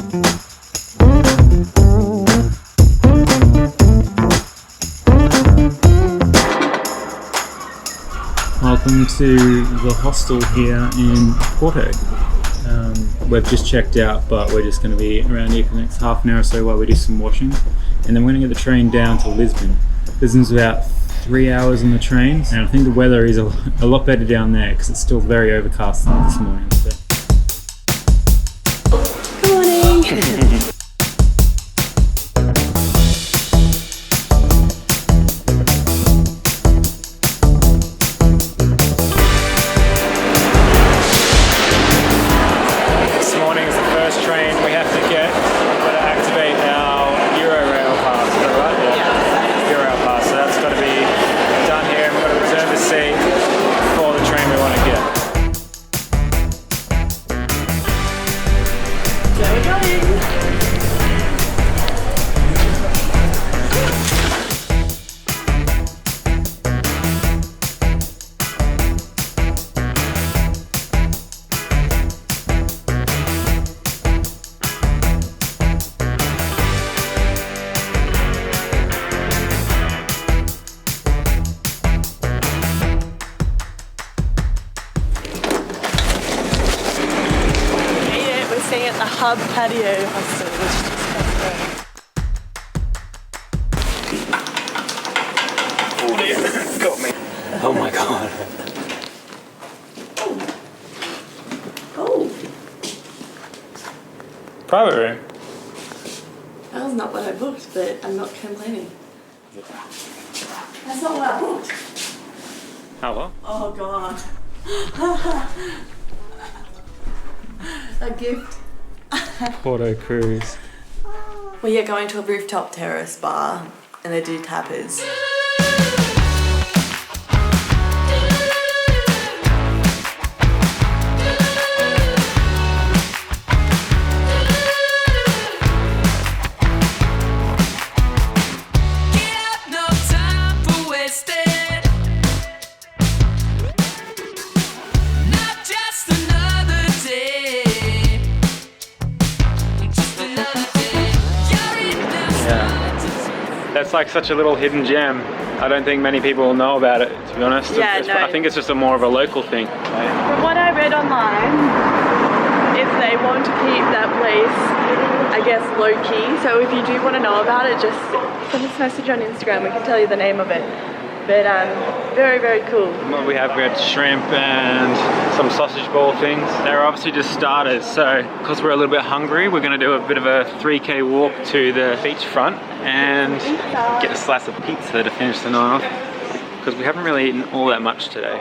Welcome to the hostel here in Porto. We've just checked out, but we're just going to be around here for the next half an hour or so while we do some washing. And then we're going to get the train down to Lisbon. Lisbon's about 3 hours on the train, and I think the weather is a lot better down there because it's still very overcast this morning. So. Good morning! Eurail Pass, is that right? Yeah. Eurail Pass, so that's got to be done here, and we've got to reserve a seat for the train we want to get. There we go. Staying at the Hub Patio Hostel, which is just Oh dear, got me. Oh my god. Oh. Private room. That was not what I booked, but I'm not complaining. That's not what I booked. Hello? Oh god. A gift. Porto cruise. We are going to a rooftop terrace bar and they do tapas. That's like such a little hidden gem. I don't think many people know about it, to be honest. Yeah, no. I think it's just more of a local thing. From what I read online, is they want to keep that place, I guess, low key. So if you do want to know about it, just send us a message on Instagram. We can tell you the name of it. But very, very cool. We had shrimp and some sausage ball things. They're obviously just starters, so because we're a little bit hungry, we're going to do a bit of a 3K walk to the beachfront and get a slice of pizza to finish the night off, because we haven't really eaten all that much today.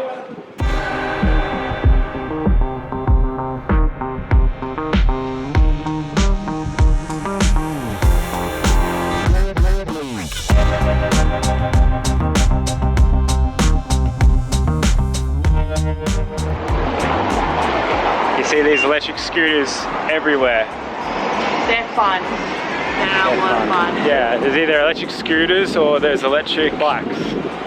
See these electric scooters everywhere. They're fun. They're a lot of fun. Yeah, there's either electric scooters or there's electric bikes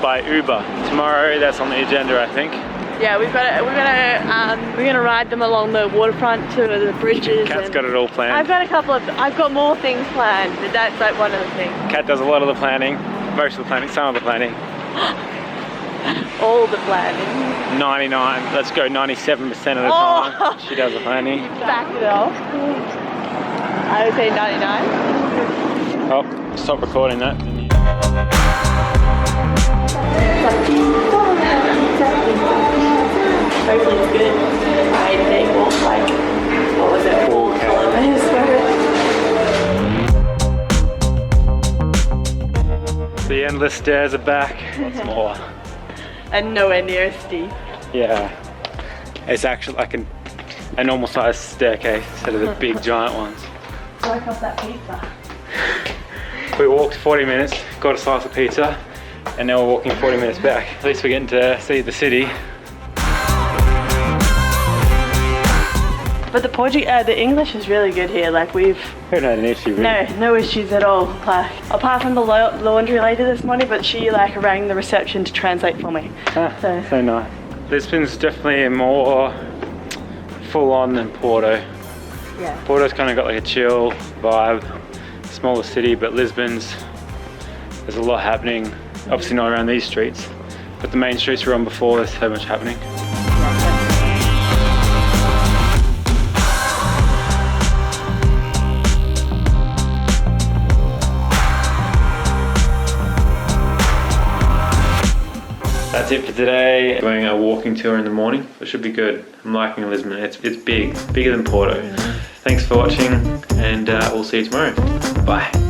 by Uber. Tomorrow that's on the agenda, I think. Yeah, we're gonna ride them along the waterfront to the bridges. Kat's got it all planned. I've got more things planned, but that's like one of the things. Kat does a lot of the planning, most of the planning, some of the planning. All the planning. 99, let's go 97% of the time. She does the planning. Back it off. I would say 99. Oh, stop recording that. Hopefully it's good. I think walk like, what was it, 4 kilometers. The endless stairs are back. Lots more. And nowhere near as steep. Yeah, it's actually like a normal sized staircase instead of the big giant ones. Work off that pizza. We walked 40 minutes, got a slice of pizza, and now we're walking 40 minutes back. At least we're getting to see the city. But the English is really good here. Like we haven't had an issue really. No issues at all. Like apart from the laundry lady this morning, but she like rang the reception to translate for me. So nice. Lisbon's definitely more full on than Porto. Yeah. Porto's kind of got like a chill vibe, smaller city, but Lisbon's, there's a lot happening. Obviously not around these streets, but the main streets we were on before, there's so much happening. That's it for today. Going a walking tour in the morning. It should be good. I'm liking Lisbon. It's big, bigger than Porto. Thanks for watching, and we'll see you tomorrow. Bye.